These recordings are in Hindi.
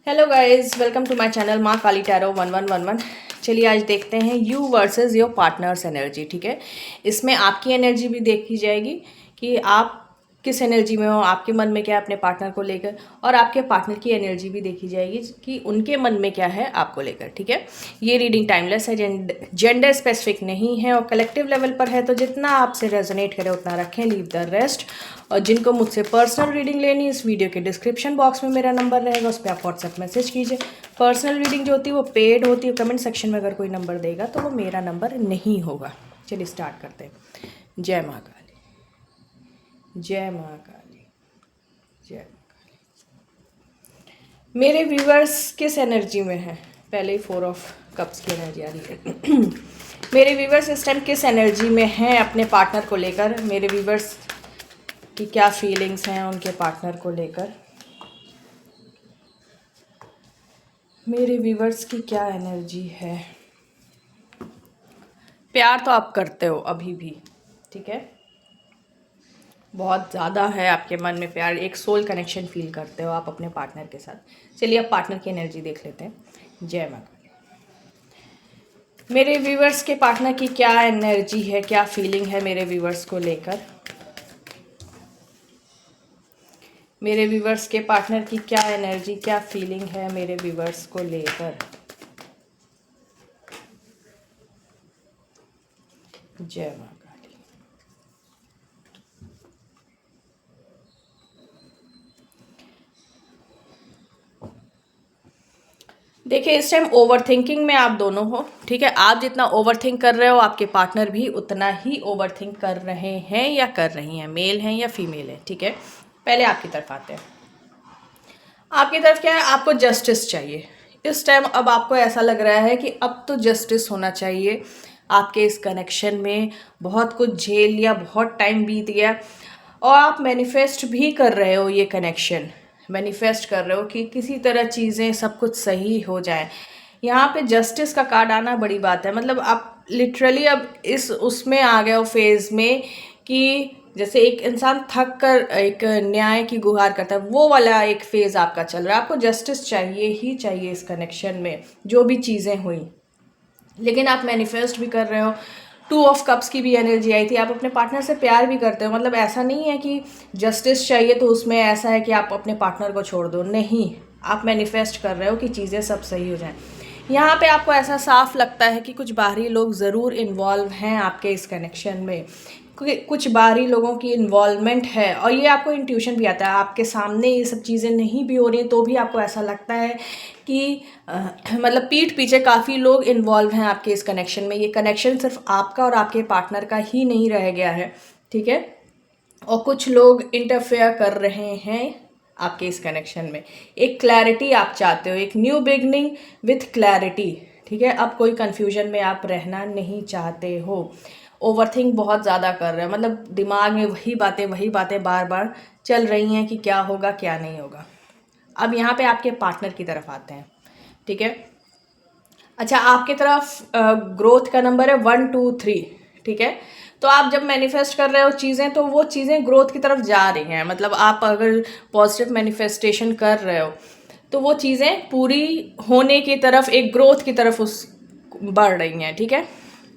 Hello guys, welcome to my channel Maa Kali tarot 1111। चलिए आज देखते हैं you versus your partner's energy. ठीक है, इसमें आपकी एनर्जी भी देखी जाएगी कि आप किस एनर्जी में हो, आपके मन में क्या है अपने पार्टनर को लेकर, और आपके पार्टनर की एनर्जी भी देखी जाएगी कि उनके मन में क्या है आपको लेकर। ठीक है, ये रीडिंग टाइमलेस है, जेंडर स्पेसिफिक नहीं है और कलेक्टिव लेवल पर है, तो जितना आपसे रेजोनेट करे उतना रखें, लीव द रेस्ट। और जिनको मुझसे पर्सनल रीडिंग लेनी, इस वीडियो के डिस्क्रिप्शन बॉक्स में मेरा नंबर रहेगा, उस पर आप व्हाट्सएप मैसेज कीजिए। पर्सनल रीडिंग जो होती है वो पेड होती है, कमेंट सेक्शन में अगर कोई नंबर देगा तो वो मेरा नंबर नहीं होगा। चलिए स्टार्ट करते हैं। जय माँ काली, जय माँ काली, जय माँ काली। मेरे व्यूवर्स किस एनर्जी में है? पहले ही 4 ऑफ कप्स की एनर्जी आ रही है। मेरे व्यूवर्स इस टाइम किस एनर्जी में हैं अपने पार्टनर को लेकर? मेरे व्यूवर्स कि क्या फीलिंग्स हैं उनके पार्टनर को लेकर? मेरे व्यूवर्स की क्या एनर्जी है? प्यार तो आप करते हो अभी भी, ठीक है, बहुत ज़्यादा है आपके मन में प्यार, एक सोल कनेक्शन फील करते हो आप अपने पार्टनर के साथ। चलिए अब पार्टनर की एनर्जी देख लेते हैं। जय माँ काली। मेरे व्यूवर्स के पार्टनर की क्या एनर्जी है, क्या फीलिंग है मेरे व्यूवर्स को लेकर? मेरे व्यूवर्स के पार्टनर की क्या एनर्जी, क्या फीलिंग है मेरे व्यूवर्स को लेकर? जय माँ काली। देखिए इस टाइम ओवर थिंकिंग में आप दोनों हो, ठीक है। आप जितना ओवर थिंक कर रहे हो आपके पार्टनर भी उतना ही ओवर थिंक कर रहे हैं या कर रही हैं, मेल हैं या फीमेल है, ठीक है। पहले आपकी तरफ आते हैं। आपकी तरफ क्या है, आपको जस्टिस चाहिए इस टाइम। अब आपको ऐसा लग रहा है कि अब तो जस्टिस होना चाहिए आपके इस कनेक्शन में। बहुत कुछ झेल लिया, बहुत टाइम बीत गया और आप मैनिफेस्ट भी कर रहे हो, ये कनेक्शन मैनिफेस्ट कर रहे हो कि किसी तरह चीज़ें सब कुछ सही हो जाए। यहाँ पे जस्टिस का कार्ड आना बड़ी बात है, मतलब आप लिटरली अब इस उसमें आ गए हो फेज में कि जैसे एक इंसान थक कर एक न्याय की गुहार करता है, वो वाला एक फेज आपका चल रहा है। आपको जस्टिस चाहिए ही चाहिए इस कनेक्शन में, जो भी चीज़ें हुई, लेकिन आप मैनिफेस्ट भी कर रहे हो। 2 ऑफ कप्स की भी एनर्जी आई थी। आप अपने पार्टनर से प्यार भी करते हो, मतलब ऐसा नहीं है कि जस्टिस चाहिए तो उसमें ऐसा है कि आप अपने पार्टनर को छोड़ दो, नहीं। आप मैनिफेस्ट कर रहे हो कि चीज़ें सब सही हो जाएं। यहाँ पे आपको ऐसा साफ लगता है कि कुछ बाहरी लोग ज़रूर इन्वॉल्व हैं आपके इस कनेक्शन में, कुछ बाहरी लोगों की इन्वॉल्वमेंट है। और ये आपको इंट्यूशन भी आता है, आपके सामने ये सब चीज़ें नहीं भी हो रही हैं तो भी आपको ऐसा लगता है कि मतलब पीठ पीछे काफ़ी लोग इन्वॉल्व हैं आपके इस कनेक्शन में। ये कनेक्शन सिर्फ आपका और आपके पार्टनर का ही नहीं रह गया है, ठीक है, और कुछ लोग इंटरफेयर कर रहे हैं आपके इस कनेक्शन में। एक क्लैरिटी आप चाहते हो, एक न्यू बिगनिंग विथ क्लैरिटी, ठीक है। अब कोई कन्फ्यूजन में आप रहना नहीं चाहते हो। ओवरथिंक बहुत ज़्यादा कर रहे हैं, मतलब दिमाग में वही बातें बार बार चल रही हैं कि क्या होगा क्या नहीं होगा। अब यहाँ पे आपके पार्टनर की तरफ आते हैं, ठीक है। अच्छा, आपकी तरफ ग्रोथ का नंबर है 1 2 3, ठीक है। तो आप जब मैनिफेस्ट कर रहे हो चीज़ें तो वो चीज़ें ग्रोथ की तरफ जा रही हैं, मतलब आप अगर पॉजिटिव मैनिफेस्टेशन कर रहे हो तो वो चीज़ें पूरी होने की तरफ, एक ग्रोथ की तरफ उस बढ़ रही हैं, ठीक है।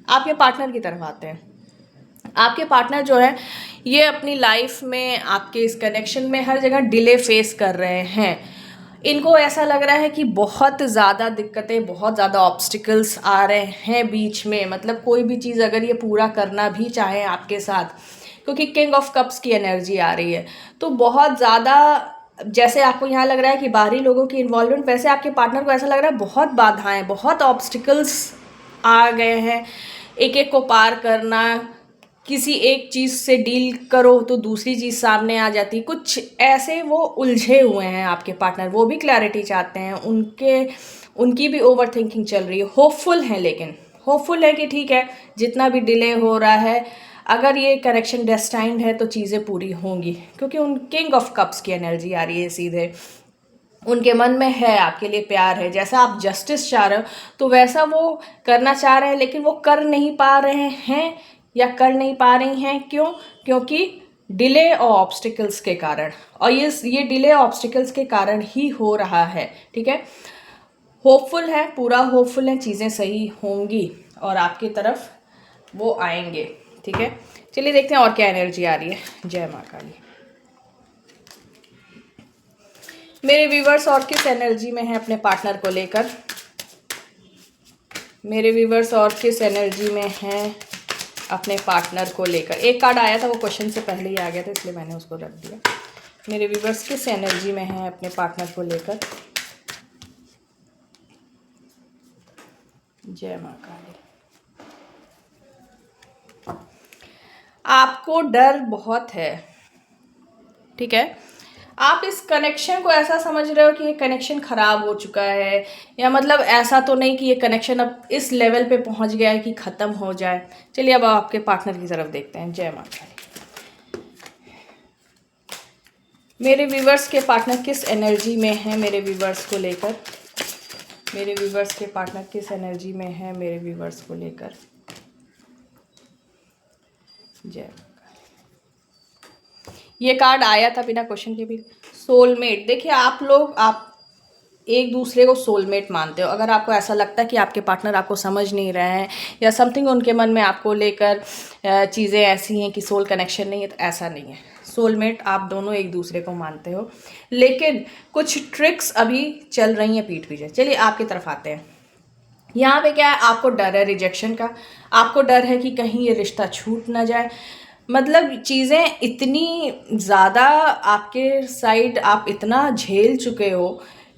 आपके पार्टनर की तरफ आते हैं। आपके पार्टनर जो है ये अपनी लाइफ में आपके इस कनेक्शन में हर जगह डिले फेस कर रहे हैं। इनको ऐसा लग रहा है कि बहुत ज़्यादा दिक्कतें, बहुत ज़्यादा ऑब्स्टिकल्स आ रहे हैं बीच में, मतलब कोई भी चीज़ अगर ये पूरा करना भी चाहें आपके साथ, क्योंकि किंग ऑफ कप्स की एनर्जी आ रही है, तो बहुत ज़्यादा, जैसे आपको यहाँ लग रहा है कि बाहरी लोगों की इन्वॉल्वमेंट, वैसे आपके पार्टनर को ऐसा लग रहा है बहुत बाधाएं, बहुत ऑब्स्टिकल्स आ गए हैं। एक एक को पार करना, किसी एक चीज़ से डील करो तो दूसरी चीज़ सामने आ जाती, कुछ ऐसे वो उलझे हुए हैं आपके पार्टनर। वो भी क्लैरिटी चाहते हैं, उनकी भी ओवर थिंकिंग चल रही है। होपफुल हैं, लेकिन होपफुल है कि ठीक है, जितना भी डिले हो रहा है, अगर ये कनेक्शन डेस्टाइन्ड है तो चीज़ें पूरी होंगी, क्योंकि उन किंग ऑफ कप्स की एनर्जी आ रही है सीधे। उनके मन में है आपके लिए प्यार है, जैसा आप जस्टिस चाह रहे हो तो वैसा वो करना चाह रहे हैं, लेकिन वो कर नहीं पा रहे हैं या कर नहीं पा रही हैं। क्यों? क्योंकि डिले और ऑब्स्टिकल्स के कारण, और ये डिले ऑब्स्टिकल्स के कारण ही हो रहा है, ठीक है। होपफुल है, पूरा होपफुल है, चीज़ें सही होंगी और आपकी तरफ वो आएंगे, ठीक है। चलिए देखते हैं और क्या एनर्जी आ रही है। जय माँ काली। मेरे व्यूवर्स और किस एनर्जी में है अपने पार्टनर को लेकर, मेरे व्यूवर्स और किस एनर्जी में हैं अपने पार्टनर को लेकर। एक कार्ड आया था, वो क्वेश्चन से पहले ही आ गया था, इसलिए मैंने उसको रख दिया। मेरे व्यूवर्स किस एनर्जी में हैं अपने पार्टनर को लेकर। जय माँ काली। आपको डर बहुत है, ठीक है। आप इस कनेक्शन को ऐसा समझ रहे हो कि ये कनेक्शन ख़राब हो चुका है, या मतलब ऐसा तो नहीं कि ये कनेक्शन अब इस लेवल पे पहुंच गया है कि ख़त्म हो जाए। चलिए अब आपके पार्टनर की तरफ देखते हैं। जय माता दी। मेरे व्यूवर्स के पार्टनर किस एनर्जी में है मेरे व्यूवर्स को लेकर, मेरे व्यूवर्स के पार्टनर किस एनर्जी में है मेरे व्यूवर्स को लेकर। जय। ये कार्ड आया था बिना क्वेश्चन के भी, सोलमेट। देखिए आप लोग, आप एक दूसरे को सोलमेट मानते हो। अगर आपको ऐसा लगता है कि आपके पार्टनर आपको समझ नहीं रहे हैं या समथिंग उनके मन में आपको लेकर चीज़ें ऐसी हैं कि सोल कनेक्शन नहीं है, तो ऐसा नहीं है। सोलमेट आप दोनों एक दूसरे को मानते हो, लेकिन कुछ ट्रिक्स अभी चल रही हैं पीठ पीछे। चलिए आपकी तरफ आते हैं। यहाँ पे क्या है, आपको डर है रिजेक्शन का, आपको डर है कि कहीं ये रिश्ता छूट ना जाए। मतलब चीज़ें इतनी ज़्यादा आपके साइड, आप इतना झेल चुके हो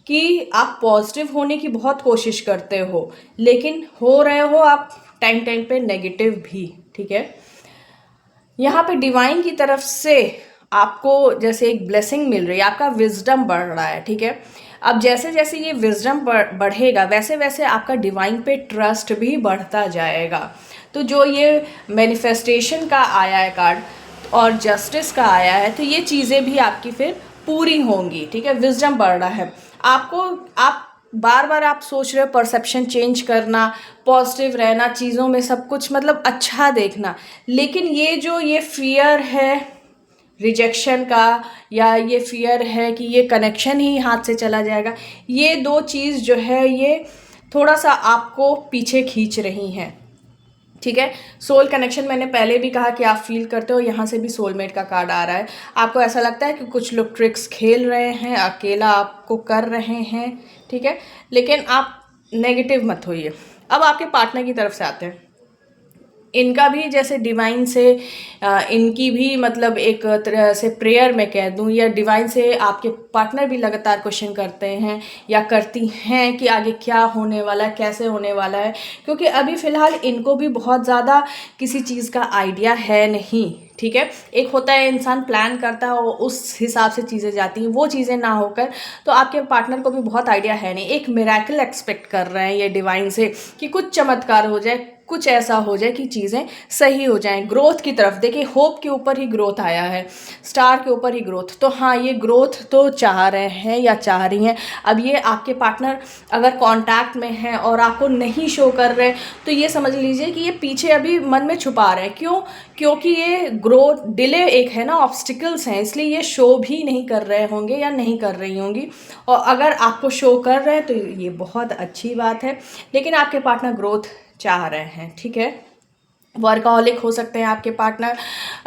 कि आप पॉजिटिव होने की बहुत कोशिश करते हो, लेकिन हो रहे हो आप टाइम टाइम पे नेगेटिव भी, ठीक है। यहाँ पे डिवाइन की तरफ से आपको जैसे एक ब्लेसिंग मिल रही है, आपका विजडम बढ़ रहा है, ठीक है। अब जैसे जैसे ये विजडम बढ़ेगा, वैसे वैसे आपका डिवाइन पे ट्रस्ट भी बढ़ता जाएगा। तो जो ये मैनिफेस्टेशन का आया है कार्ड और जस्टिस का आया है, तो ये चीज़ें भी आपकी फिर पूरी होंगी, ठीक है। विजडम बढ़ रहा है आपको, आप बार बार आप सोच रहे हो परसेप्शन चेंज करना, पॉजिटिव रहना, चीज़ों में सब कुछ मतलब अच्छा देखना, लेकिन ये फियर है रिजेक्शन का, या ये फियर है कि ये कनेक्शन ही हाथ से चला जाएगा, ये दो चीज़ जो है ये थोड़ा सा आपको पीछे खींच रही हैं, ठीक है। सोल कनेक्शन मैंने पहले भी कहा कि आप फील करते हो, यहाँ से भी सोलमेट का कार्ड आ रहा है। आपको ऐसा लगता है कि कुछ लोग ट्रिक्स खेल रहे हैं, अकेला आपको कर रहे हैं, ठीक है, लेकिन आप नेगेटिव मत होइए। अब आपके पार्टनर की तरफ से आते हैं। इनका भी जैसे डिवाइन से इनकी भी मतलब एक तरह से प्रेयर मैं कह दूं, या डिवाइन से आपके पार्टनर भी लगातार क्वेश्चन करते हैं या करती हैं कि आगे क्या होने वाला है, कैसे होने वाला है, क्योंकि अभी फ़िलहाल इनको भी बहुत ज़्यादा किसी चीज़ का आइडिया है नहीं, ठीक है। एक होता है इंसान प्लान करता है और उस हिसाब से चीज़ें जाती हैं, वो चीज़ें ना होकर, तो आपके पार्टनर को भी बहुत आइडिया है नहीं। एक मिरेकल एक्सपेक्ट कर रहे हैं ये डिवाइन से कि कुछ चमत्कार हो जाए, कुछ ऐसा हो जाए कि चीज़ें सही हो जाएं, ग्रोथ की तरफ। देखिए होप के ऊपर ही ग्रोथ आया है, स्टार के ऊपर ही ग्रोथ, तो हाँ ये ग्रोथ तो चाह रहे हैं या चाह रही हैं। अब ये आपके पार्टनर अगर कांटेक्ट में हैं और आपको नहीं शो कर रहे, तो ये समझ लीजिए कि ये पीछे अभी मन में छुपा रहे हैं। क्यों? क्योंकि ये ग्रोथ डिले एक है ना, ऑब्स्टिकल्स हैं, इसलिए ये शो भी नहीं कर रहे होंगे या नहीं कर रही होंगी। और अगर आपको शो कर रहे हैं तो ये बहुत अच्छी बात है, लेकिन आपके पार्टनर ग्रोथ चाह रहे हैं, ठीक है। वर्कaholic हो सकते हैं आपके पार्टनर,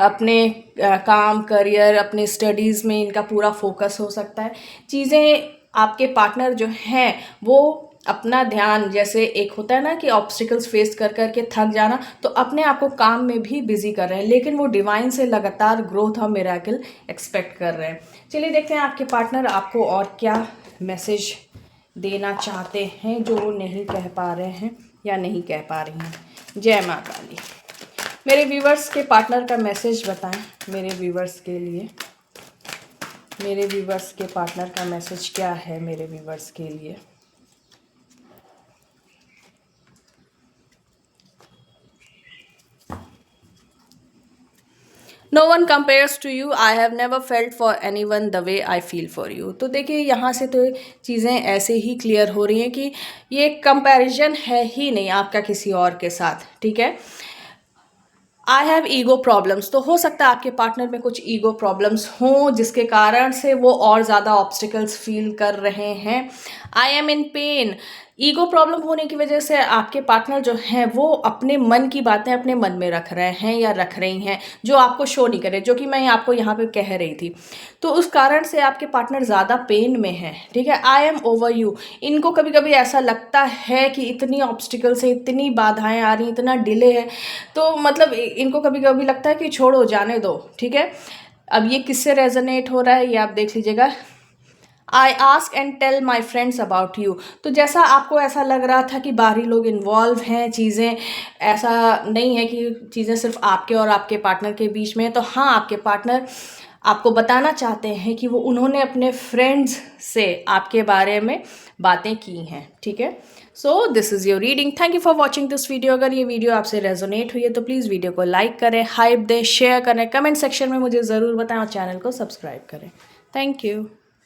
अपने काम, करियर, अपने स्टडीज़ में इनका पूरा फोकस हो सकता है। चीज़ें आपके पार्टनर जो हैं वो अपना ध्यान, जैसे एक होता है ना कि ऑब्स्टिकल्स फेस कर कर के थक जाना, तो अपने आप को काम में भी बिजी कर रहे हैं, लेकिन वो डिवाइन से लगातार ग्रोथ और मिरेकल एक्सपेक्ट कर रहे हैं। चलिए देखते हैं आपके पार्टनर आपको और क्या मैसेज देना चाहते हैं जो वो नहीं कह पा रहे हैं या नहीं कह पा रही हैं। जय माँ काली। मेरे व्यूवर्स के पार्टनर का मैसेज बताएं मेरे व्यूवर्स के लिए, मेरे व्यूवर्स के पार्टनर का मैसेज क्या है मेरे व्यूवर्स के लिए। No one compares to you, I have never felt for anyone the way I feel for you. तो देखिए यहाँ से तो चीज़ें ऐसे ही क्लियर हो रही हैं कि ये कंपैरिजन है ही नहीं आपका किसी और के साथ, ठीक है। आई हैव ईगो प्रॉब्लम्स, तो हो सकता है आपके पार्टनर में कुछ ईगो प्रॉब्लम्स हों जिसके कारण से वो और ज़्यादा ऑब्स्टिकल्स फील कर रहे हैं। I am in pen, ego problem होने की वजह से आपके पार्टनर जो हैं वो अपने मन की बातें अपने मन में रख रहे हैं या रख रही हैं, जो आपको शो नहीं करे, जो कि मैं आपको यहाँ पे कह रही थी। तो उस कारण से आपके पार्टनर ज़्यादा पेन में है, ठीक है। आई एम ओवर यू, इनको कभी कभी ऐसा लगता है कि इतनी ऑब्स्टिकल्स है, इतनी बाधाएं आ रही, इतना डिले है, तो मतलब इनको कभी कभी लगता है कि छोड़ो, जाने दो, ठीक है। अब ये किससे रेजोनेट हो रहा है ये आप देख लीजिएगा। I ask and tell my friends about you, तो जैसा आपको ऐसा लग रहा था कि बाहरी लोग इन्वॉल्व हैं, चीज़ें ऐसा नहीं है कि चीज़ें सिर्फ आपके और आपके पार्टनर के बीच में है, तो हाँ, आपके पार्टनर आपको बताना चाहते हैं कि वो उन्होंने अपने फ्रेंड्स से आपके बारे में बातें की हैं, ठीक है। So this is your reading, thank you for watching this video. अगर ये वीडियो आपसे रेजोनेट हुई है तो प्लीज़ वीडियो को लाइक करें, हाइप दें, शेयर करें, कमेंट सेक्शन में मुझे ज़रूर बताएं और चैनल को सब्सक्राइब करें। Thank you.